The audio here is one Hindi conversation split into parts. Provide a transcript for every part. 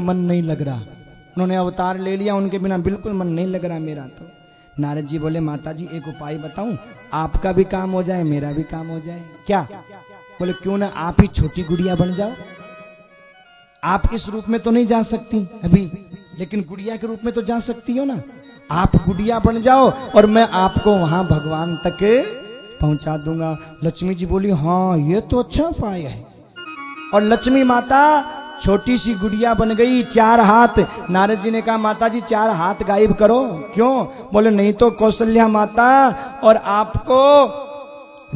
मन नहीं लग रहा, उन्होंने अवतार ले लिया, उनके बिना बिल्कुल मन नहीं लग रहा मेरा। तो नारद जी बोले माता जी एक उपाय बताऊं, आपका भी काम हो जाए मेरा भी काम हो जाए। क्या? बोले क्यों ना आप ही छोटी गुड़िया बन जाओ। आप इस रूप में तो नहीं जा सकती अभी, लेकिन गुड़िया के रूप में तो जा सकती हो ना। आप गुड़िया बन जाओ और मैं आपको वहां भगवान तक पहुंचा दूंगा। लक्ष्मी जी बोली हाँ ये तो अच्छा उपाय है। और लक्ष्मी माता छोटी सी गुड़िया बन गई, 4 हाथ। नारद जी ने कहा माता जी 4 हाथ गायब करो। क्यों? बोले नहीं तो कौशल्या माता और आपको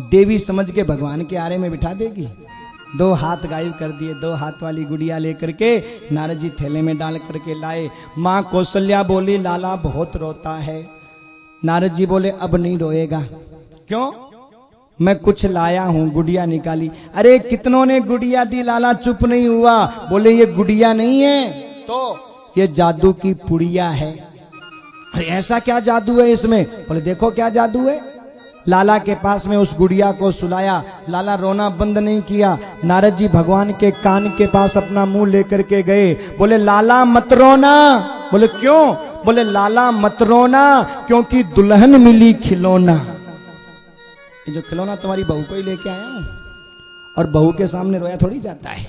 देवी समझ के भगवान के आरे में बिठा देगी। 2 हाथ गायब कर दिए। 2 हाथ वाली गुड़िया लेकर के नारद जी थैले में डाल करके लाए। माँ कौशल्या बोली लाला बहुत रोता है। नारद जी बोले अब नहीं रोएगा। क्यों? मैं कुछ लाया हूं। गुड़िया निकाली। अरे कितनों ने गुड़िया दी, लाला चुप नहीं हुआ। बोले ये गुड़िया नहीं है तो ये जादू की पुड़िया है। अरे ऐसा क्या जादू है इसमें? बोले देखो क्या जादू है। लाला के पास में उस गुड़िया को सुलाया। लाला रोना बंद नहीं किया। नारद जी भगवान के कान के पास अपना मुंह लेकर के गए। बोले लाला मत रोना। बोले क्यों? बोले लाला मत रोना क्योंकि दुल्हन मिली खिलौना। ये जो खिलौना तुम्हारी बहू को ही लेके आया हूं, और बहू के सामने रोया थोड़ी जाता है।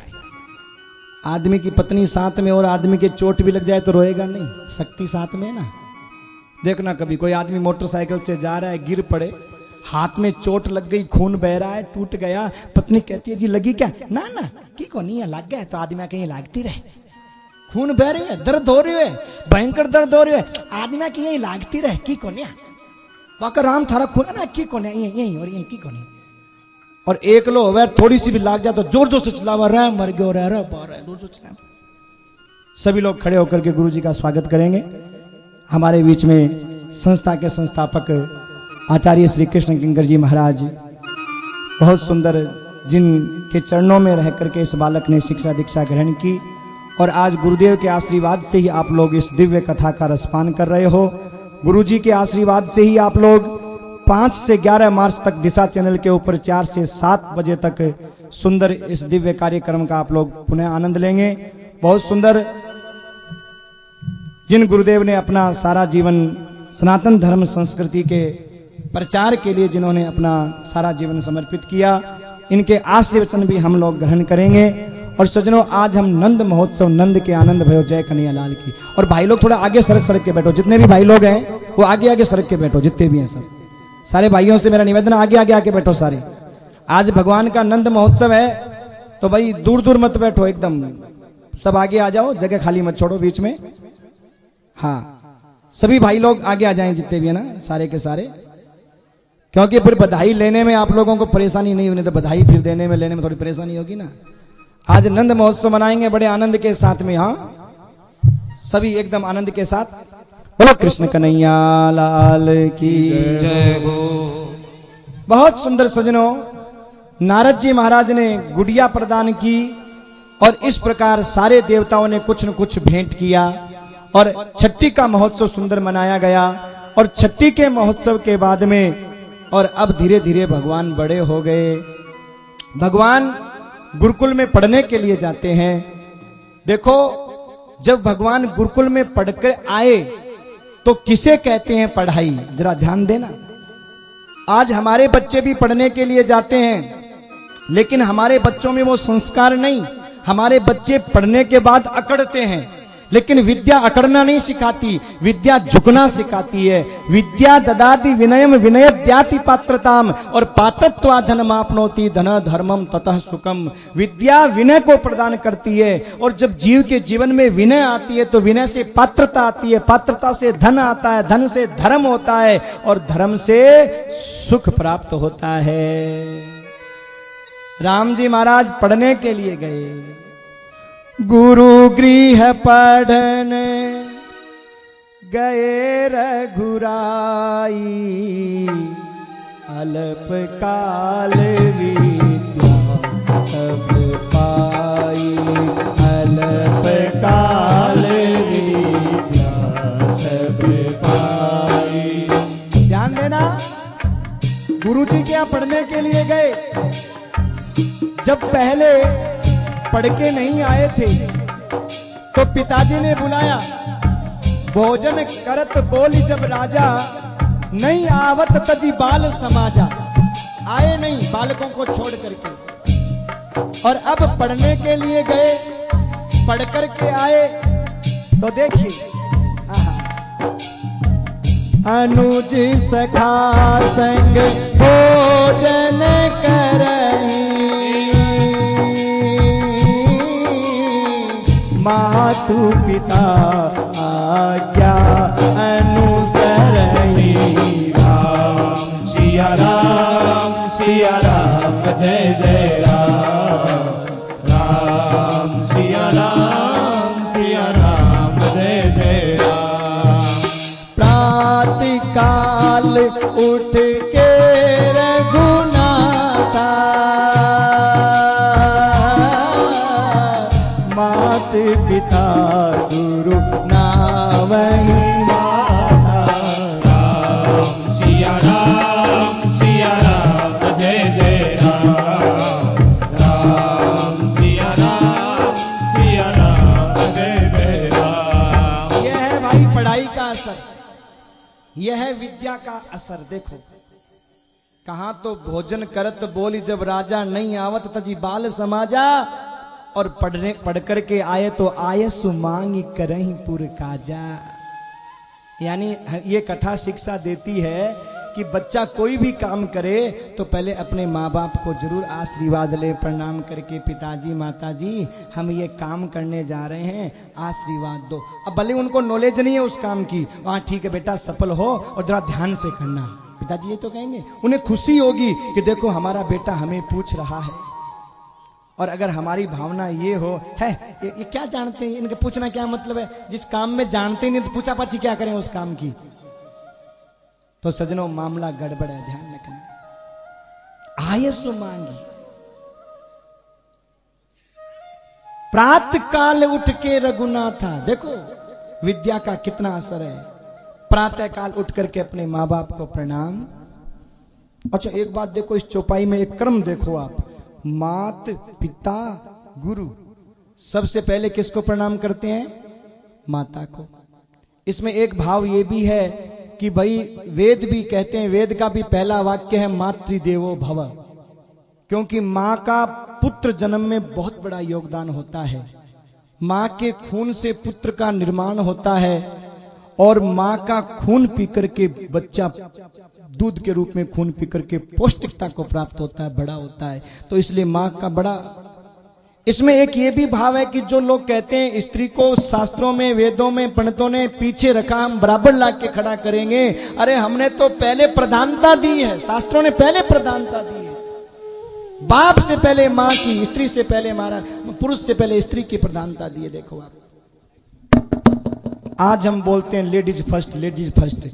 आदमी की पत्नी साथ में और आदमी के चोट भी लग जाए तो रोएगा नहीं, शक्ति साथ में है ना। देखना कभी कोई आदमी मोटरसाइकिल से जा रहा है, गिर पड़े, हाथ में चोट लग गई, खून बह रहा है, टूट गया, पत्नी कहती है जी लगी क्या? ना ना की को नहीं है, लग गया तो आदमी कहीं लागती रहे, खून बह रही है, दर्द हो रही है, भयंकर दर्द हो रही है, आदमी की यही लागती रहे की को नहीं वाकर राम थारा खून है ना की को नहीं यही और यही की को नहीं। और एक लो वह थोड़ी सी भी लाग जाए तो जोर जोर से चिल्लावा रहा मर गयो रह जोर जोर चिल्ला। सभी लोग खड़े होकर के गुरु जी का स्वागत करेंगे। हमारे बीच में संस्था के संस्थापक आचार्य श्री कृष्ण किंकर जी महाराज, बहुत सुंदर, जिनके चरणों में रह करके इस बालक ने शिक्षा दीक्षा ग्रहण की, और आज गुरुदेव के आशीर्वाद से ही आप लोग इस दिव्य कथा का रसपान कर रहे हो। गुरु जी के आशीर्वाद से ही आप लोग 5 से 11 मार्च तक दिशा चैनल के ऊपर 4 से 7 बजे तक सुंदर इस दिव्य कार्यक्रम का आप लोग पुनः आनंद लेंगे। बहुत सुंदर, जिन गुरुदेव ने अपना सारा जीवन सनातन धर्म संस्कृति के प्रचार के लिए जिन्होंने अपना सारा जीवन समर्पित किया, इनके आशीर्वचन भी हम लोग ग्रहण करेंगे। और सज्जनों, आज हम नंद महोत्सव, नंद के आनंद भयो जय कन्हैया लाल की। और भाई लोग थोड़ा आगे सरक के बैठो, जितने भी भाई लोग हैं वो आगे आगे सरक के बैठो, जितने भी हैं सब। सारे भाइयों से मेरा निवेदन, आगे आगे आके बैठो सारे। आज भगवान का नंद महोत्सव है तो भाई दूर दूर मत बैठो, एकदम सब आगे आ जाओ, जगह खाली मत छोड़ो बीच में। हाँ, सभी भाई लोग आगे आ जाएं जितने भी है ना, सारे के सारे, क्योंकि फिर बधाई लेने में आप लोगों को परेशानी नहीं होनी, तो बधाई फिर देने में लेने में थोड़ी परेशानी होगी ना। आज नंद महोत्सव मनाएंगे बड़े आनंद के साथ में। हाँ, सभी एकदम आनंद के साथ। बोलो कृष्ण कन्हैया लाल की जय हो। बहुत सुंदर सजनों, नारद जी महाराज ने गुड़िया प्रदान की और इस प्रकार सारे देवताओं ने कुछ न कुछ भेंट किया और छठी का महोत्सव सुंदर मनाया गया। और छठी के महोत्सव के बाद में और अब धीरे धीरे भगवान बड़े हो गए। भगवान गुरुकुल में पढ़ने के लिए जाते हैं। देखो, जब भगवान गुरुकुल में पढ़कर आए तो किसे कहते हैं पढ़ाई, जरा ध्यान देना। आज हमारे बच्चे भी पढ़ने के लिए जाते हैं, लेकिन हमारे बच्चों में वो संस्कार नहीं। हमारे बच्चे पढ़ने के बाद अकड़ते हैं, लेकिन विद्या अकड़ना नहीं सिखाती, विद्या झुकना सिखाती है। विद्या ददाति विनयम विनयद्याति पात्रताम और पात्रत्वा धनमाप्नोति धन धर्मम ततः सुखम। विद्या विनय को प्रदान करती है, और जब जीव के जीवन में विनय आती है तो विनय से पात्रता आती है, पात्रता से धन आता है, धन से धर्म होता है, और धर्म से सुख प्राप्त होता है। राम जी महाराज पढ़ने के लिए गए। गुरु गृह पढ़न गए रघुराई, अल्प काल विद्या सब पाई, अल्प काल विद्या सब पाई। ध्यान देना, गुरु जी के यहाँ पढ़ने के लिए गए। जब पहले पढ़ के नहीं आए थे तो पिताजी ने बुलाया, भोजन करत बोली जब राजा, नहीं आवत तजी बाल समाजा। आए नहीं बालकों को छोड़ करके, और अब पढ़ने के लिए गए, पढ़ करके आए तो देखिए अनुज सखा संग भोजन करही, मातु पिता आज्ञा अनुसरही। राम सिया राम जय जय राम, राम सिया राम जय जय राम। प्रातः काल उठ के रघुनाथा, मात पिता गुरु नावही माता। राम सिया राम जय जय राम, राम सिया राम जय जय राम। यह है भाई पढ़ाई का असर, यह है विद्या का असर। देखो कहा तो भोजन करत बोली जब राजा, नहीं आवत तजी बाल समाजा। और पढ़ करके आए तो आये सुमांगी करही पुर काजा। यानी ये कथा शिक्षा देती है कि बच्चा कोई भी काम करे तो पहले अपने माँ बाप को जरूर आशीर्वाद ले, प्रणाम करके पिताजी माताजी हम ये काम करने जा रहे हैं, आशीर्वाद दो। अब भले उनको नॉलेज नहीं है उस काम की, वहाँ ठीक है बेटा सफल हो और जरा ध्यान से करना, पिताजी ये तो कहेंगे। उन्हें खुशी होगी कि देखो हमारा बेटा हमें पूछ रहा है। और अगर हमारी भावना ये हो है ये क्या जानते हैं, इनके पूछना क्या मतलब है, जिस काम में जानते नहीं तो पूछा पाछी क्या करें उस काम की, तो सजनों मामला गड़बड़ है, ध्यान रखना। आये सो मांगी, प्रातः काल उठ के रघुनाथा। देखो विद्या का कितना असर है। प्रातः काल उठ करके अपने माँ बाप को प्रणाम। अच्छा एक बात देखो, इस चौपाई में एक क्रम देखो आप, मात पिता गुरु, सबसे पहले किसको प्रणाम करते हैं? माता को। इसमें एक भाव ये भी है कि भाई वेद भी कहते हैं, वेद का भी पहला वाक्य है मातृदेवो भव, क्योंकि माँ का पुत्र जन्म में बहुत बड़ा योगदान होता है। माँ के खून से पुत्र का निर्माण होता है, और माँ का खून पीकर के बच्चा दूध के रूप में खून पीकर के पौष्टिकता को प्राप्त होता है, बड़ा होता है। तो इसलिए माँ का बड़ा। इसमें एक ये भी भाव है कि जो लोग कहते हैं स्त्री को शास्त्रों में वेदों में पंडितों ने पीछे रखा, हम बराबर ला के खड़ा करेंगे, अरे हमने तो पहले प्रधानता दी है, शास्त्रों ने पहले प्रधानता दी है। बाप से पहले माँ की, स्त्री से पहले हमारा, पुरुष से पहले स्त्री की प्रधानता दी है। देखो आप आज हम बोलते हैं लेडीज फर्स्ट, लेडीज फर्स्ट।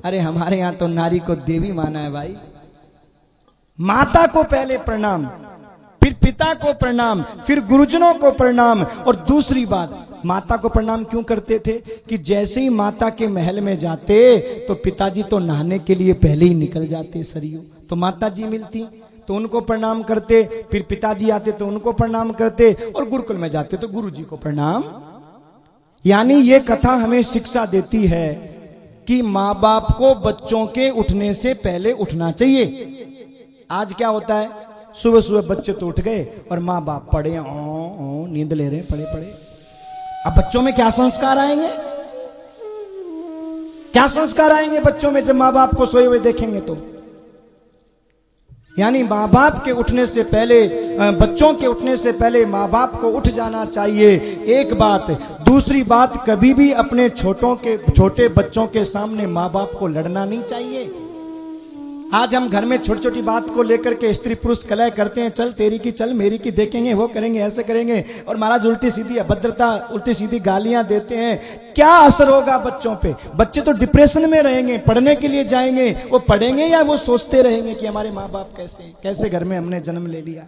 अरे हमारे यहां तो नारी को देवी माना है भाई। माता को पहले प्रणाम, फिर पिता को प्रणाम, फिर गुरुजनों को प्रणाम। और दूसरी बात, माता को प्रणाम क्यों करते थे कि जैसे ही माता के महल में जाते तो पिताजी तो नहाने के लिए पहले ही निकल जाते सरयू, तो माता जी मिलती तो उनको प्रणाम करते, फिर पिताजी आते तो उनको प्रणाम करते, और गुरुकुल में जाते तो गुरु जी को प्रणाम। यानी ये कथा हमें शिक्षा देती है कि माँ बाप को बच्चों के उठने से पहले उठना चाहिए। आज क्या होता है, सुबह सुबह बच्चे तो उठ गए और माँ बाप पड़े नींद ले रहे, पड़े पड़े। अब बच्चों में क्या संस्कार आएंगे, क्या संस्कार आएंगे बच्चों में जब माँ बाप को सोए हुए देखेंगे तो? यानी माँ बाप के उठने से पहले, बच्चों के उठने से पहले माँ बाप को उठ जाना चाहिए, एक बात। दूसरी बात, कभी भी अपने छोटे बच्चों के सामने माँ बाप को लड़ना नहीं चाहिए। आज हम घर में छोटी छोटी बात को लेकर के स्त्री पुरुष कलह करते हैं, चल तेरी की चल मेरी की, देखेंगे वो करेंगे ऐसे करेंगे, और महाराज उल्टी सीधी अभद्रता, उल्टी सीधी गालियां देते हैं। क्या असर होगा बच्चों पे? बच्चे तो डिप्रेशन में रहेंगे, पढ़ने के लिए जाएंगे, वो पढ़ेंगे या वो सोचते रहेंगे कि हमारे माँ बाप कैसे घर में हमने जन्म ले लिया।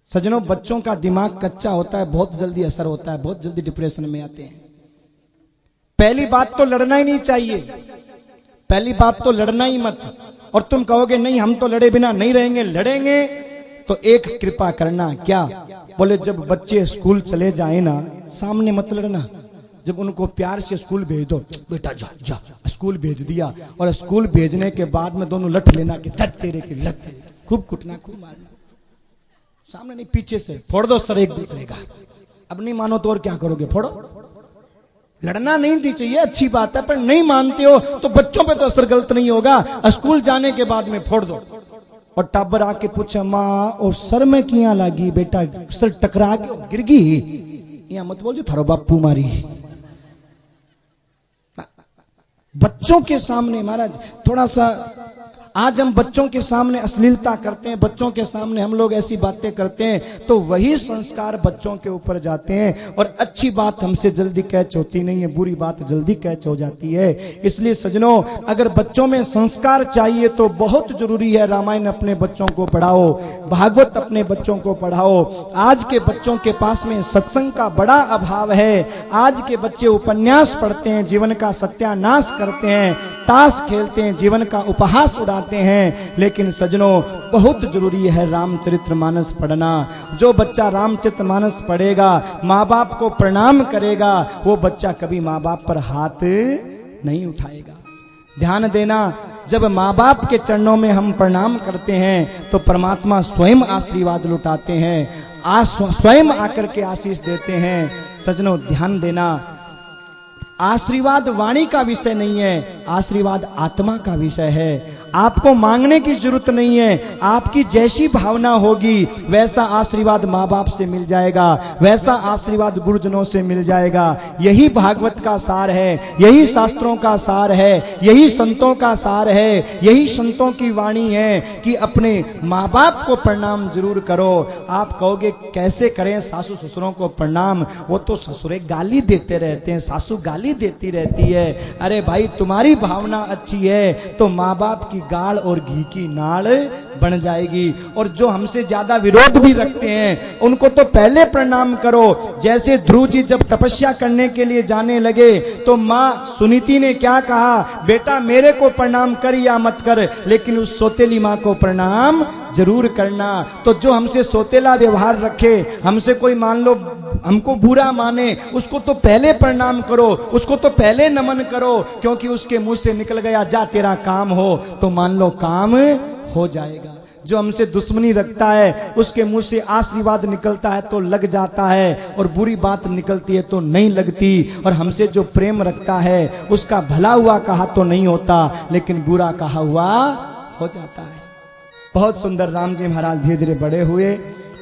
सजनों, बच्चों का दिमाग कच्चा होता है, बहुत जल्दी असर होता है, बहुत जल्दी डिप्रेशन में आते हैं। पहली बात तो लड़ना ही नहीं चाहिए, पहली बात तो लड़ना ही मत। और तुम कहोगे नहीं हम तो लड़े बिना नहीं रहेंगे, लड़ेंगे तो एक कृपा करना, क्या? बोले जब बच्चे स्कूल चले जाए ना, सामने मत लड़ना, जब उनको प्यार से स्कूल भेज दो, बेटा जा जा, स्कूल भेज दिया, और स्कूल भेजने के बाद में दोनों लठ लेना कि धत तेरे की लत, खूब कुटना, खूब मारना, सामने नहीं पीछे से फोड़ दो सर एक दूसरे का। अब नहीं मानो तो और क्या करोगे, फोड़ो। लड़ना नहीं दी चाहिए, अच्छी बात है, पर नहीं मानते हो तो बच्चों पे तो असर गलत नहीं होगा, स्कूल जाने के बाद में फोड़ दो। और टाबर आके पूछे माँ और सर में किया लागी, बेटा सर टकरा के गिर गई, यहाँ मत बोल जो थारो बापू मारी। बच्चों के सामने महाराज थोड़ा सा, आज हम बच्चों के सामने अश्लीलता करते हैं, बच्चों के सामने हम लोग ऐसी बातें करते हैं, तो वही संस्कार बच्चों के ऊपर जाते हैं, और अच्छी बात हमसे जल्दी कैच होती नहीं है, बुरी बात जल्दी कैच हो जाती है। इसलिए सजनों, अगर बच्चों में संस्कार चाहिए तो बहुत जरूरी है रामायण अपने बच्चों को पढ़ाओ, भागवत अपने बच्चों को पढ़ाओ। आज के बच्चों के पास में सत्संग का बड़ा अभाव है। आज के बच्चे उपन्यास पढ़ते हैं, जीवन का सत्यानाश करते हैं, ताश खेलते हैं, जीवन का उपहास उड़ाते हैं। लेकिन सजनों, बहुत जरूरी है रामचरितमानस पढ़ना। जो बच्चा रामचरितमानस पढ़ेगा, माँ बाप को प्रणाम करेगा, वो बच्चा कभी माँ बाप पर हाथ नहीं उठाएगा। ध्यान देना, जब माँ बाप के चरणों में हम प्रणाम करते हैं तो परमात्मा स्वयं आशीर्वाद लुटाते हैं, स्वयं आकर के आशीष देते हैं। सजनों ध्यान देना, आशीर्वाद वाणी का विषय नहीं है, आशीर्वाद आत्मा का विषय है। आपको मांगने की जरूरत नहीं है, आपकी जैसी भावना होगी वैसा आशीर्वाद माँ बाप से मिल जाएगा, वैसा आशीर्वाद गुरुजनों से मिल जाएगा। यही भागवत का सार है, यही शास्त्रों का सार है, यही संतों का सार है, यही संतों की वाणी है कि अपने माँ बाप को प्रणाम जरूर करो। आप कहोगे कैसे करें सासू ससुरों को प्रणाम, वो तो ससुरे गाली देते रहते हैं, सासू गाली देती रहती है। अरे भाई, तुम्हारी भावना अच्छी है तो माँ बाप की गाल और घी की नाड़ बन जाएगी। और जो हमसे ज्यादा विरोध भी रखते हैं उनको तो पहले प्रणाम करो। जैसे ध्रुव जी जब तपस्या करने के लिए जाने लगे तो माँ सुनीति ने क्या कहा, बेटा मेरे को प्रणाम कर या मत कर, लेकिन उस सोतेली माँ को प्रणाम जरूर करना। तो जो हमसे सोतेला व्यवहार रखे, हमसे कोई मान लो हमको बुरा माने, उसको तो पहले प्रणाम करो, उसको तो पहले नमन करो, क्योंकि उसके मुंह से निकल गया जा तेरा काम हो, तो मान लो काम हो जाएगा। जो हमसे दुश्मनी रखता है उसके मुंह से आशीर्वाद निकलता है तो लग जाता है, और बुरी बात निकलती है तो नहीं लगती। और हमसे जो प्रेम रखता है उसका भला हुआ कहा तो नहीं होता, लेकिन बुरा कहा हुआ हो जाता है। बहुत सुंदर राम जी महाराज धीरे धीरे बड़े हुए,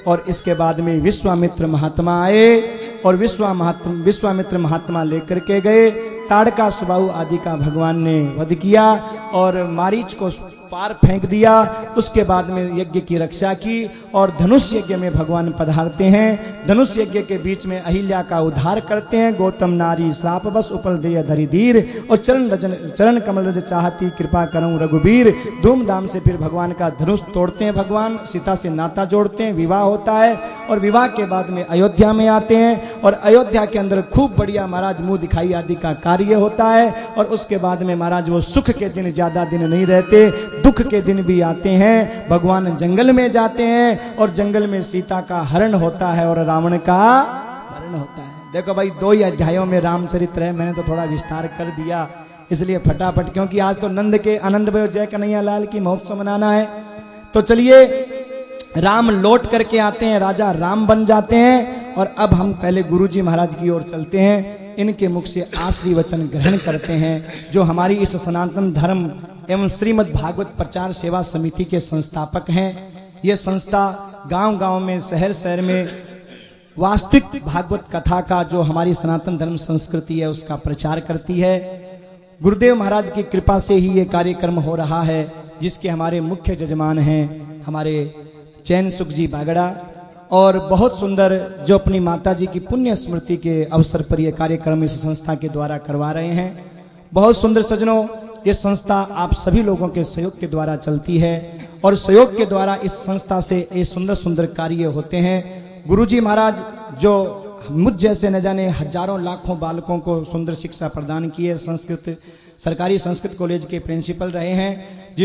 और इसके बाद में विश्वामित्र महात्मा आए, और विश्वामित्र महात्मा लेकर के गए। ताड़का सुबाहु आदि का भगवान ने वध किया और मारीच को पार फेंक दिया। उसके बाद में यज्ञ की रक्षा की, और धनुष यज्ञ में भगवान पधारते हैं। धनुष यज्ञ के बीच में अहिल्या का उद्धार करते हैं। गौतम नारी श्राप बस उपल देय धरि धीर, और चरण कमल रज चाहती कृपा करऊं रघुबीर। धूमधाम से फिर भगवान का धनुष तोड़ते हैं, भगवान सीता से नाता जोड़ते हैं, विवाह होता है, और विवाह के बाद में अयोध्या में आते हैं, और अयोध्या के अंदर खूब बढ़िया महाराज मुंह दिखाई आदि का कार्य होता है। और उसके बाद में महाराज वो सुख के दिन ज्यादा दिन नहीं रहते, दुख के दिन भी आते हैं। भगवान जंगल में जाते हैं, और जंगल में सीता का हरण होता है और रावण का मरण होता है। देखो भाई, 2 ही अध्यायों में रामचरित्र है, मैंने तो थोड़ा विस्तार कर दिया, इसलिए फटाफट, क्योंकि आज तो नंद के आनंद भयो जय कन्हैया लाल की महोत्सव मनाना है। तो चलिए, राम लौट करके आते हैं, राजा राम बन जाते हैं। और अब हम पहले गुरुजी महाराज की ओर चलते हैं, इनके मुख से आशीर्वचन ग्रहण करते हैं, जो हमारी इस सनातन धर्म एवं श्रीमद् भागवत प्रचार सेवा समिति के संस्थापक हैं। ये संस्था गांव-गांव में, शहर-शहर में वास्तविक भागवत कथा का, जो हमारी सनातन धर्म संस्कृति है, उसका प्रचार करती है। गुरुदेव महाराज की कृपा से ही ये कार्यक्रम हो रहा है, जिसके हमारे मुख्य जजमान हैं हमारे चैन सुख जी बागड़ा, और बहुत सुंदर जो अपनी माता जी की पुण्य स्मृति के अवसर पर यह कार्यक्रम इस संस्था के द्वारा करवा रहे हैं। बहुत सुंदर सजनों, ये संस्था आप सभी लोगों के सहयोग के द्वारा चलती है, और सहयोग के द्वारा इस संस्था से ये सुंदर सुंदर कार्य होते हैं। गुरुजी महाराज जो मुझ जैसे न जाने हजारों लाखों बालकों को सुंदर शिक्षा प्रदान की है, संस्कृत सरकारी संस्कृत कॉलेज के प्रिंसिपल रहे हैं,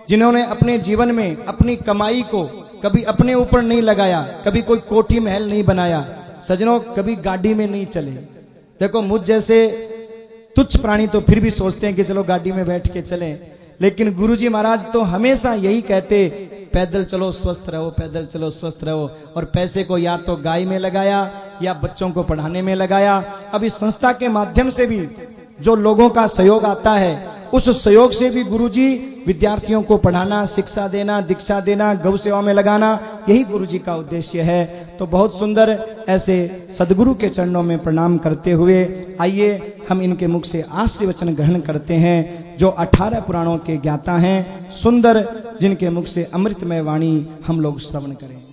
जिन्होंने अपने जीवन में अपनी कभी अपने ऊपर नहीं लगाया, कभी कोई कोठी महल नहीं बनाया। सजनों, कभी गाड़ी में नहीं चले। देखो मुझ जैसे तुच्छ प्राणी तो फिर भी सोचते हैं कि चलो गाड़ी में बैठ के चलें, लेकिन गुरुजी महाराज तो हमेशा यही कहते, पैदल चलो स्वस्थ रहो, पैदल चलो स्वस्थ रहो। और पैसे को या तो गाय में लगाया या बच्चों को पढ़ाने में लगाया। अब इस संस्था के माध्यम से भी जो लोगों का सहयोग आता है, उस सहयोग से भी गुरुजी विद्यार्थियों को पढ़ाना, शिक्षा देना, दीक्षा देना, गौ सेवा में लगाना, यही गुरुजी का उद्देश्य है। तो बहुत सुंदर ऐसे सदगुरु के चरणों में प्रणाम करते हुए आइए हम इनके मुख से आशीर्वचन ग्रहण करते हैं, जो 18 पुराणों के ज्ञाता हैं, सुंदर, जिनके मुख से अमृतमय वाणी हम लोग श्रवण करें।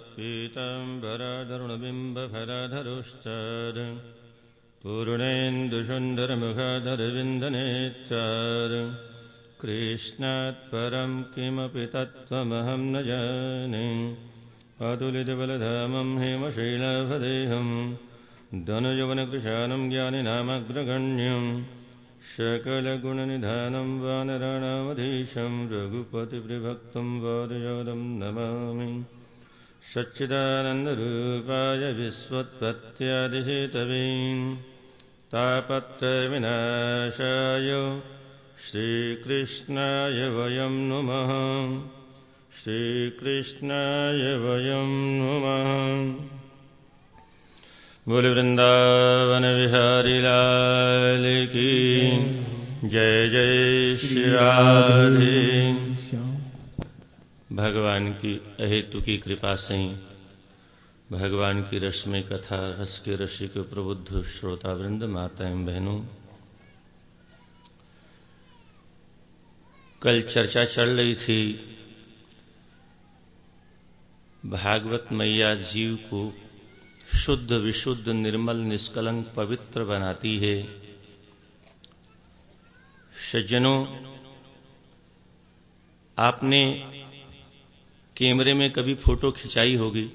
पीताम्बरधरुणबिम्बफलधरुश्चाद् पूर्णेन्दुसुन्दरमुखधरविन्दनेत्राद् कृष्णात् परं किमपि तत्त्वमहं न जाने। अतुलितबलधामं हेमशैलाभदेहं धनुजवनकृशानं ज्ञानिनामग्रगण्यं सकलगुणनिधानं वानराणामधीशं रघुपतिप्रभक्तं वादजातं नमामि। सच्चिदानन्दरूपाय विश्वोत्पत्त्यादिहेतवे तापत्रयविनाशाय श्रीकृष्णाय वयं नुमः। श्रीकृष्णाय वयं नुमः। बोल वृंदावन बिहारी लाल की जय जय श्री राधे। भगवान की अहेतु की कृपा से भगवान की रसमय कथा रस के रसिक प्रबुद्ध श्रोता वृंद, माताएं बहनों, कल चर्चा चल रही थी भागवत मैया जीव को शुद्ध विशुद्ध निर्मल निष्कलंक पवित्र बनाती है। सज्जनों, आपने कैमरे में कभी फोटो खिंचाई होगी।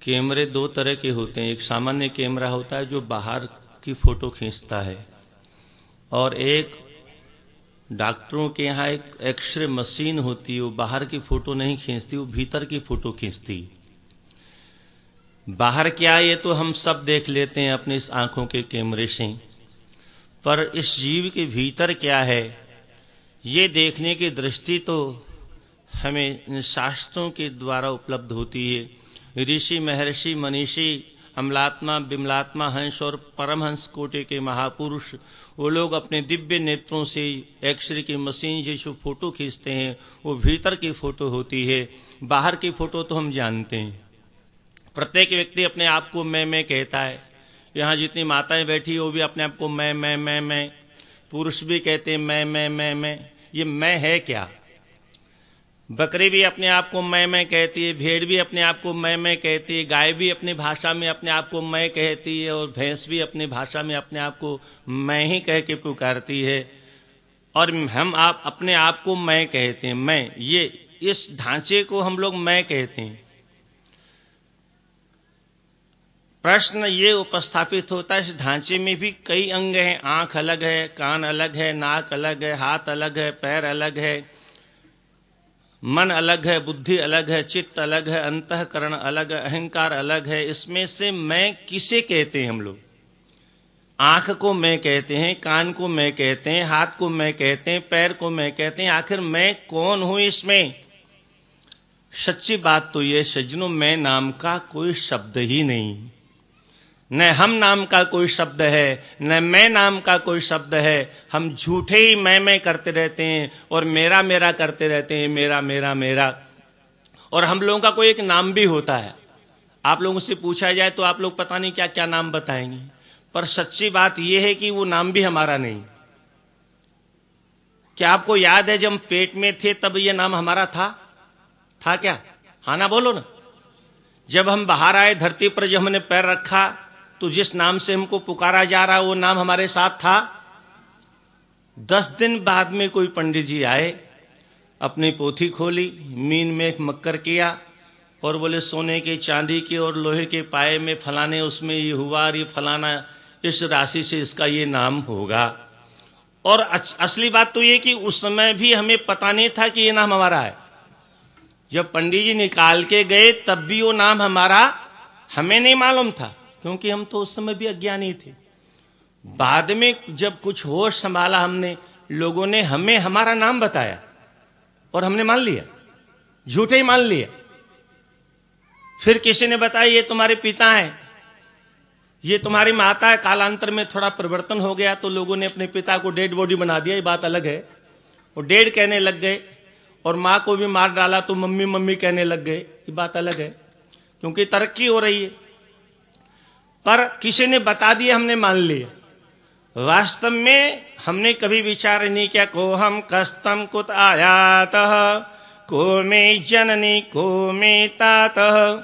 कैमरे दो तरह के होते हैं, एक सामान्य कैमरा होता है जो बाहर की फोटो खींचता है, और एक डॉक्टरों के यहाँ एक एक्सरे मशीन होती है, वो बाहर की फोटो नहीं खींचती, वो भीतर की फोटो खींचती। बाहर क्या है ये तो हम सब देख लेते हैं अपनी इस आंखों के कैमरे से, पर इस जीव के भीतर क्या है ये देखने की दृष्टि तो हमें इन शास्त्रों के द्वारा उपलब्ध होती है। ऋषि महर्षि मनीषी अमलात्मा बिमलात्मा हंस और परमहंस कोटि के महापुरुष, वो लोग अपने दिव्य नेत्रों से एक्सरे की मशीन से जो फोटो खींचते हैं वो भीतर की फोटो होती है। बाहर की फोटो तो हम जानते हैं। प्रत्येक व्यक्ति अपने आप को मैं कहता है। यहाँ जितनी माताएं बैठी वो भी अपने आप को मैं। पुरुष भी कहते हैं मैं। ये मैं है क्या? बकरी भी अपने आप को मैं कहती है, भेड़ भी अपने आप को मैं कहती है, गाय भी अपनी भाषा में अपने आप को मैं कहती है, और भैंस भी अपनी भाषा में अपने आप को मैं ही कह के पुकारती है। और हम आप अपने आप को मैं कहते हैं। मैं, ये इस ढांचे को हम लोग मैं कहते हैं। प्रश्न ये उपस्थापित होता है, इस ढांचे में भी कई अंग हैं। आंख अलग है, कान अलग है, नाक अलग है, हाथ अलग है, पैर अलग है, मन अलग है, बुद्धि अलग है, चित्त अलग है, अंतःकरण अलग है, अहंकार अलग है। इसमें से मैं किसे कहते हैं हम लोग? आंख को मैं कहते हैं, कान को मैं कहते हैं, हाथ को मैं कहते हैं, पैर को मैं कहते हैं। आखिर मैं कौन हूं इसमें? सच्ची बात तो ये सज्जनों, मैं नाम का कोई शब्द ही नहीं। न हम नाम का कोई शब्द है, न मैं नाम का कोई शब्द है। हम झूठे ही मैं करते रहते हैं और मेरा करते रहते हैं, मेरा। और हम लोगों का कोई एक नाम भी होता है। आप लोगों से पूछा जाए तो आप लोग पता नहीं क्या क्या नाम बताएंगे, पर सच्ची बात यह है कि वो नाम भी हमारा नहीं। क्या आपको याद है जब हम पेट में थे तब ये नाम हमारा था क्या? हाँ ना, बोलो ना। जब हम बाहर आए धरती पर, जब हमने पैर रखा, तो जिस नाम से हमको पुकारा जा रहा वो नाम हमारे साथ था। 10 दिन बाद में कोई पंडित जी आए, अपनी पोथी खोली, मीन में एक मक्कर किया और बोले सोने के, चांदी के और लोहे के पाए में फलाने उसमें ये हुआ, और ये फलाना इस राशि से इसका ये नाम होगा। और असली बात तो ये कि उस समय भी हमें पता नहीं था कि ये नाम हमारा है। जब पंडित जी निकाल के गए तब भी वो नाम हमारा हमें नहीं मालूम था, क्योंकि हम तो उस समय भी अज्ञानी थे। बाद में जब कुछ होश संभाला हमने, लोगों ने हमें हमारा नाम बताया और हमने मान लिया, झूठे ही मान लिया। फिर किसी ने बताया ये तुम्हारे पिता हैं, ये तुम्हारी माता है। कालांतर में थोड़ा परिवर्तन हो गया तो लोगों ने अपने पिता को डेड बॉडी बना दिया, ये बात अलग है। वो डेड कहने लग गए, और माँ को भी मार डाला तो मम्मी मम्मी कहने लग गए, ये बात अलग है, क्योंकि तरक्की हो रही है। पर किसी ने बता दिया, हमने मान लिया। वास्तव में हमने कभी विचार नहीं किया, को हम कस्तम कुत आयातः, को मैं जननी को मैं तातः,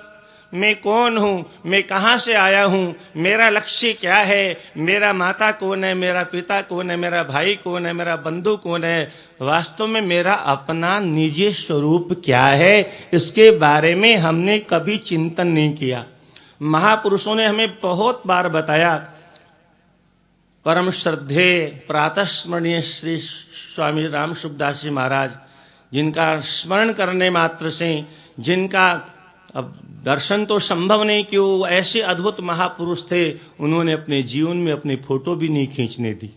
मैं कौन हूं, मैं कहां से आया हूं, मेरा लक्ष्य क्या है, मेरा माता कौन है, मेरा पिता कौन है, मेरा भाई कौन है, मेरा बंधु कौन है, वास्तव में मेरा अपना निजी स्वरूप क्या है, इसके बारे में हमने कभी चिंतन नहीं किया। महापुरुषों ने हमें बहुत बार बताया। परम श्रद्धेय प्रातस्मरणीय श्री स्वामी राम सुखदास जी महाराज, जिनका स्मरण करने मात्र से, जिनका अब दर्शन तो संभव नहीं कि वो ऐसे अद्भुत महापुरुष थे, उन्होंने अपने जीवन में अपनी फोटो भी नहीं खींचने दी।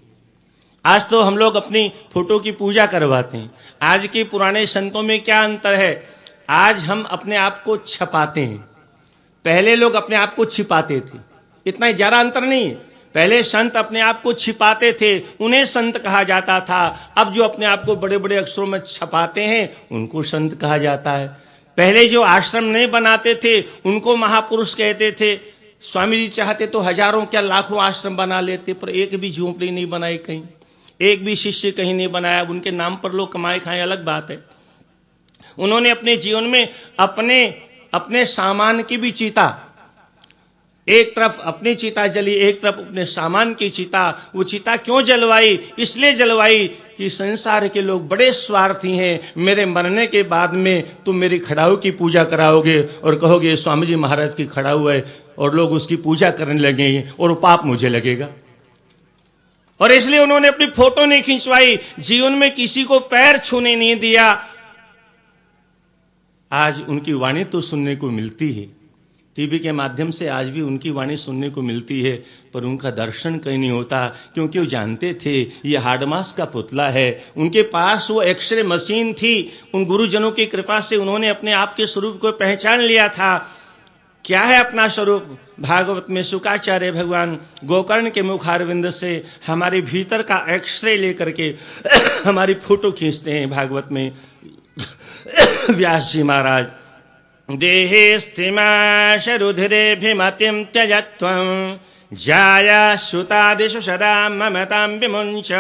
आज तो हम लोग अपनी फोटो की पूजा करवाते हैं। आज के पुराने संतों में क्या अंतर है, आज हम अपने आप को छपाते हैं, पहले लोग अपने आप को छिपाते थे। इतना ज्यादा अंतर नहीं है। पहले संत अपने आप को छिपाते थे, उन्हें संत कहा जाता था। अब जो अपने आप को बड़े बड़े अक्षरों में छपाते हैं, उनको संत कहा जाता है। पहले जो आश्रम नहीं बनाते थे, उनको महापुरुष कहते थे। स्वामी जी चाहते तो हजारों क्या लाखों आश्रम बना लेते, पर एक भी झोंपड़ी नहीं बनाई कहीं, एक भी शिष्य कहीं नहीं बनाया। उनके नाम पर लोग कमाए खाएं, अलग बात है। उन्होंने अपने जीवन में अपने सामान की भी चिता, एक तरफ अपनी चिता जली, एक तरफ अपने सामान की चिता। वो चिता क्यों जलवाई? इसलिए जलवाई कि संसार के लोग बड़े स्वार्थी हैं। मेरे मरने के बाद में तुम मेरी खड़ाऊ की पूजा कराओगे और कहोगे स्वामी जी महाराज की खड़ाऊ है, और लोग उसकी पूजा करने लगेंगे और वो पाप मुझे लगेगा। और इसलिए उन्होंने अपनी फोटो नहीं खिंचवाई, जीवन में किसी को पैर छूने नहीं दिया। आज उनकी वाणी तो सुनने को मिलती है, टीवी के माध्यम से आज भी उनकी वाणी सुनने को मिलती है, पर उनका दर्शन कहीं नहीं होता, क्योंकि वो जानते थे ये हाडमास का पुतला है। उनके पास वो एक्सरे मशीन थी। उन गुरुजनों की कृपा से उन्होंने अपने आप के स्वरूप को पहचान लिया था। क्या है अपना स्वरूप? भागवत में शुकाचार्य भगवान गोकर्ण के मुखारविंद से हमारे भीतर का एक्सरे लेकर के हमारी फोटो खींचते हैं। भागवत में व्यास जी महाराज, देहे स्थिमाशरुधिरेभिमतिं त्यजत्वं जाया सुतादिषु सदा ममतां विमुञ्च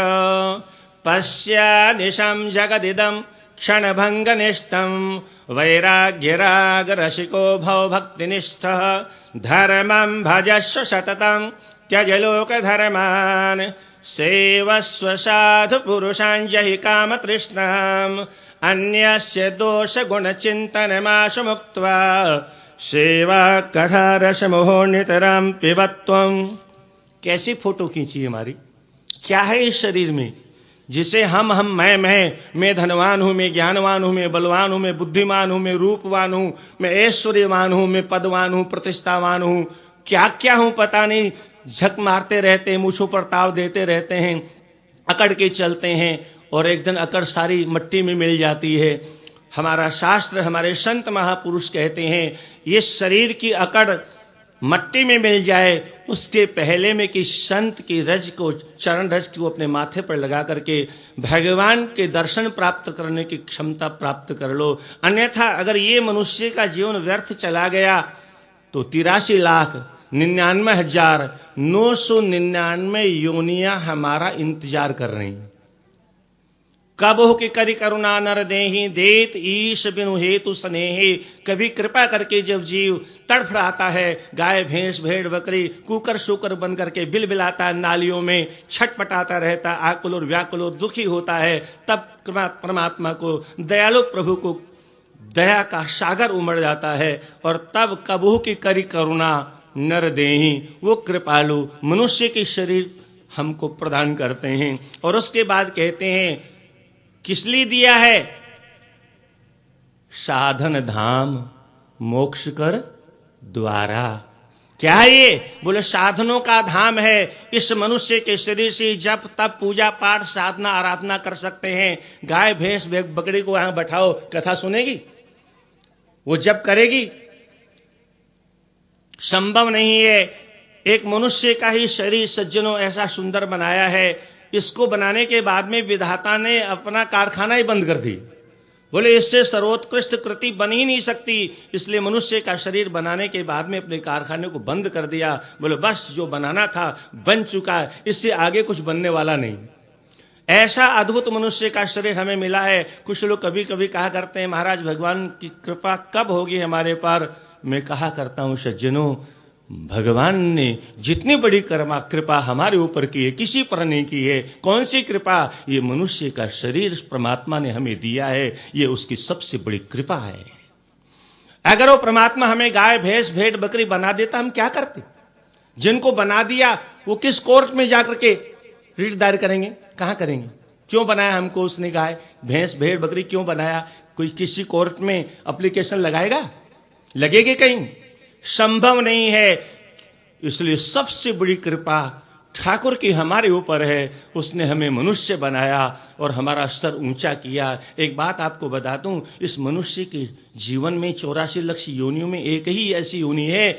पश्यादिशं जगदिदं क्षणभङ्गनिष्ठं वैराग्यरागरसिको भव भक्तिनिष्ठः धर्मं भजस्व सततं त्यज लोकधर्मान् सेवस्व साधु पुरुषान् जहि कामतृष्णाम् अन्यस्य दोष गुण चिंतनमाशु मुक्त्वा सेवा कथारसमोहो नितरां पिबत्वं। कैसी फोटो खींची हमारी? क्या है इस शरीर में जिसे हम मैं धनवान हूं, मैं ज्ञानवान हूं, मैं बलवान हूं, मैं बुद्धिमान हूं, मैं रूपवान हूं, मैं ऐश्वर्यवान हूं, मैं पदवान हूं, प्रतिष्ठावान हूं, क्या क्या हूं पता नहीं। झक मारते रहते हैं, मूछों पर ताव देते रहते हैं, अकड़ के चलते हैं, और एक दिन अकड़ सारी मट्टी में मिल जाती है। हमारा शास्त्र, हमारे संत महापुरुष कहते हैं, ये शरीर की अकड़ मट्टी में मिल जाए उसके पहले में कि संत की रज को, चरण रज को अपने माथे पर लगा करके भगवान के दर्शन प्राप्त करने की क्षमता प्राप्त कर लो। अन्यथा अगर ये मनुष्य का जीवन व्यर्थ चला गया तो 83,99,999 योनियां हमारा इंतजार कर रही हैं। कब हो कि करी करुणा नर देहि, देत ईश बिनु हेतु स्नेहि। कभी कृपा करके जब जीव तड़फड़ाता है, गाय भैंस भेड़ बकरी कुकर शुकर बन करके बिलबिलाता है, नालियों में छटपटाता रहता, आकुल और व्याकुल और दुखी होता है, तब परमात्मा को, दयालु प्रभु को दया का सागर उमड़ जाता है। और तब कबहू की करी करुणा नर देहि, वो कृपालु मनुष्य के शरीर हमको प्रदान करते हैं। और उसके बाद कहते हैं किस लिए दिया है? साधन धाम मोक्ष कर द्वारा। क्या है ये? बोले साधनों का धाम है। इस मनुष्य के शरीर से जब तब पूजा पाठ साधना आराधना कर सकते हैं। गाय भैंस बकरी को यहां बैठाओ, कथा सुनेगी? वो जब करेगी? संभव नहीं है। एक मनुष्य का ही शरीर सज्जनों ऐसा सुंदर बनाया है, इसको बनाने के बाद में विधाता ने अपना कारखाना ही बंद कर दी। बोले इससे सर्वोत्कृष्ट कृति बन ही नहीं सकती, इसलिए मनुष्य का शरीर बनाने के बाद में अपने कारखाने को बंद कर दिया। बोले बस जो बनाना था बन चुका है, इससे आगे कुछ बनने वाला नहीं। ऐसा अद्भुत मनुष्य का शरीर हमें मिला है। कुछ लोग कभी कभी कहा करते हैं महाराज भगवान की कृपा कब होगी हमारे पर? मैं कहा करता हूं सज्जनों, भगवान ने जितनी बड़ी कृपा हमारे ऊपर की है किसी पर नहीं की है। कौन सी कृपा? ये मनुष्य का शरीर परमात्मा ने हमें दिया है, ये उसकी सबसे बड़ी कृपा है। अगर वो परमात्मा हमें गाय भैंस भेड़ बकरी बना देता, हम क्या करते? जिनको बना दिया वो किस कोर्ट में जाकर के रिट दायर करेंगे? कहां करेंगे? क्यों बनाया हमको उसने गाय भैंस भेड़ बकरी क्यों बनाया? कोई किसी कोर्ट में एप्लीकेशन लगाएगा? लगेगी कहीं? संभव नहीं है। इसलिए सबसे बड़ी कृपा ठाकुर की हमारे ऊपर है। उसने हमें मनुष्य बनाया और हमारा स्तर ऊंचा किया। एक बात आपको बता दूं, इस मनुष्य के जीवन में 84 लाख योनियों में एक ही ऐसी योनि है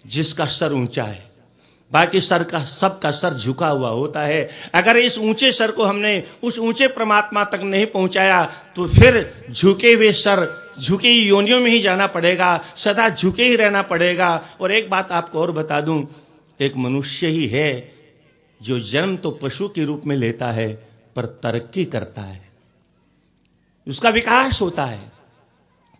जिसका सर ऊंचा है, बाकी सर का सबका सर झुका हुआ होता है। अगर इस ऊंचे सर को हमने उस ऊंचे परमात्मा तक नहीं पहुंचाया तो फिर झुके हुए सर झुकी योनियों में ही जाना पड़ेगा, सदा झुके ही रहना पड़ेगा। और एक बात आपको और बता दूं, एक मनुष्य ही है जो जन्म तो पशु के रूप में लेता है पर तरक्की करता है, उसका विकास होता है,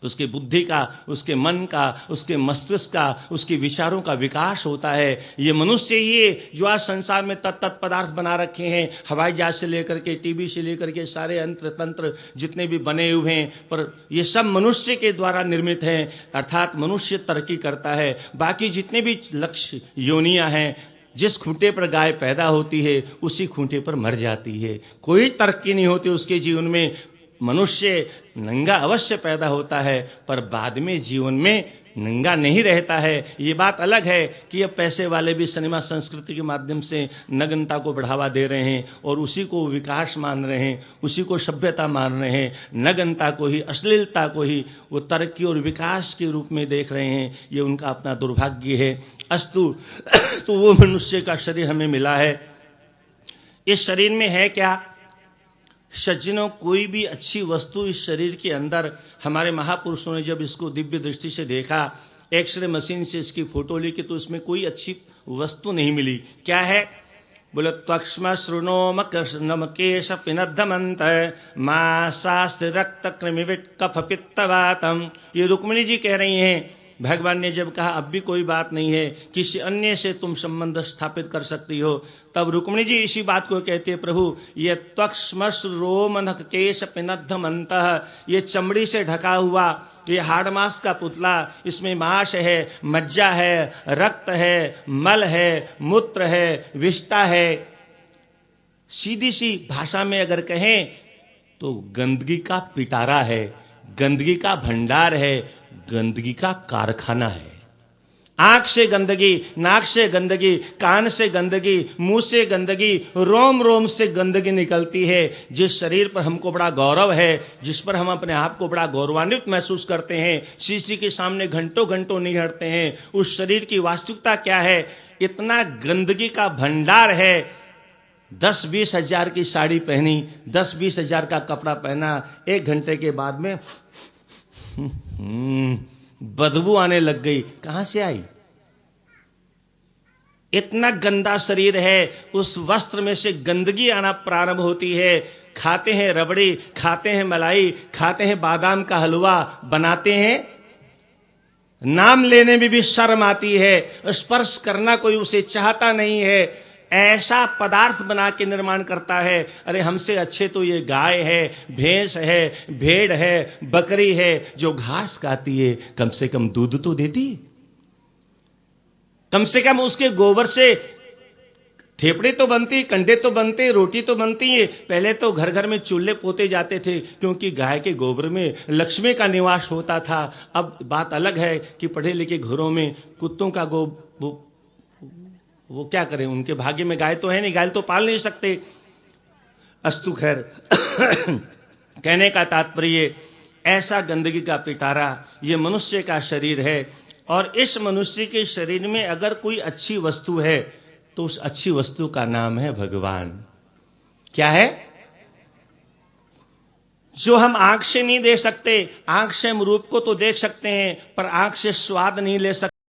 उसके बुद्धि का, उसके मन का, उसके मस्तिष्क का, उसके विचारों का विकास होता है। ये मनुष्य ही है जो आज संसार में तत्त पदार्थ बना रखे हैं, हवाई जहाज से लेकर के टीवी से लेकर के सारे यंत्र तंत्र जितने भी बने हुए हैं, पर ये सब मनुष्य के द्वारा निर्मित हैं। अर्थात मनुष्य तरक्की करता है। बाकी जितने भी लक्ष्य योनियां हैं, जिस खूंटे पर गाय पैदा होती है उसी खूंटे पर मर जाती है। कोई तरक्की नहीं होती उसके जीवन में। मनुष्य नंगा अवश्य पैदा होता है पर बाद में जीवन में नंगा नहीं रहता है। ये बात अलग है कि अब पैसे वाले भी सिनेमा संस्कृति के माध्यम से नग्नता को बढ़ावा दे रहे हैं और उसी को विकास मान रहे हैं, उसी को सभ्यता मान रहे हैं। नग्नता को ही, अश्लीलता को ही वो तरक्की और विकास के रूप में देख रहे हैं। ये उनका अपना दुर्भाग्य है। अस्तु तो वो मनुष्य का शरीर हमें मिला है। इस शरीर में है क्या? सज्जनों, कोई भी अच्छी वस्तु इस शरीर के अंदर, हमारे महापुरुषों ने जब इसको दिव्य दृष्टि से देखा, एक्सरे मशीन से इसकी फोटो ली, तो इसमें कोई अच्छी वस्तु नहीं मिली। क्या है? बोले त्वक्ष्म श्रृणोम नमकेश पिनद्धमंत मां शास्त्र रक्त कृमिविट कफ पित्तवातम। ये रुक्मिणी जी कह रही हैं। भगवान ने जब कहा अब भी कोई बात नहीं है, किसी अन्य से तुम संबंध स्थापित कर सकती हो, तब रुक्मिणी जी इसी बात को कहते हैं, प्रभु ये त्वक्ष्मश्र रोम नख केश पिनद्धमंतः, ये चमड़ी से ढका हुआ, ये हाड़ मांस का पुतला, इसमें मांस है, मज्जा है, रक्त है, मल है, मूत्र है, विष्ठा है। सीधी सी भाषा में अगर कहें तो गंदगी का पिटारा है, गंदगी का भंडार है, गंदगी का कारखाना है। आंख से गंदगी, नाक से गंदगी, कान से गंदगी, मुंह से गंदगी, रोम रोम से गंदगी निकलती है। जिस शरीर पर हमको बड़ा गौरव है, जिस पर हम अपने आप को बड़ा गौरवान्वित महसूस करते हैं, शीशी के सामने घंटों घंटों नहीं हटते हैं, उस शरीर की वास्तविकता क्या है? इतना गंदगी का भंडार है। 10-20 हजार की साड़ी पहनी, 10-20 हजार का कपड़ा पहना, 1 घंटे के बाद में बदबू आने लग गई। कहां से आई? इतना गंदा शरीर है, उस वस्त्र में से गंदगी आना प्रारंभ होती है। खाते हैं रबड़ी, खाते हैं मलाई, खाते हैं बादाम का हलवा, बनाते हैं, नाम लेने में भी शर्म आती है, स्पर्श करना कोई उसे चाहता नहीं है। ऐसा पदार्थ बना के निर्माण करता है। अरे हमसे अच्छे तो ये गाय है, भैंस है, भेड़ है, बकरी है, जो घास खाती है, कम से कम दूध तो देती, कम से कम उसके गोबर से थेपड़े तो बनती, कंडे तो बनते, रोटी तो बनती है। पहले तो घर घर में चूल्हे पोते जाते थे, क्योंकि गाय के गोबर में लक्ष्मी का निवास होता था। अब बात अलग है कि पढ़े लिखे घरों में कुत्तों का वो क्या करें, उनके भाग्य में गाय तो है नहीं, गाय तो पाल नहीं सकते। अस्तु खैर कहने का तात्पर्य, ऐसा गंदगी का पिटारा ये मनुष्य का शरीर है, और इस मनुष्य के शरीर में अगर कोई अच्छी वस्तु है तो उस अच्छी वस्तु का नाम है भगवान। क्या है? जो हम आंख से नहीं देख सकते। आंख से हम रूप को तो देख सकते हैं, पर आंख से स्वाद नहीं ले सकते।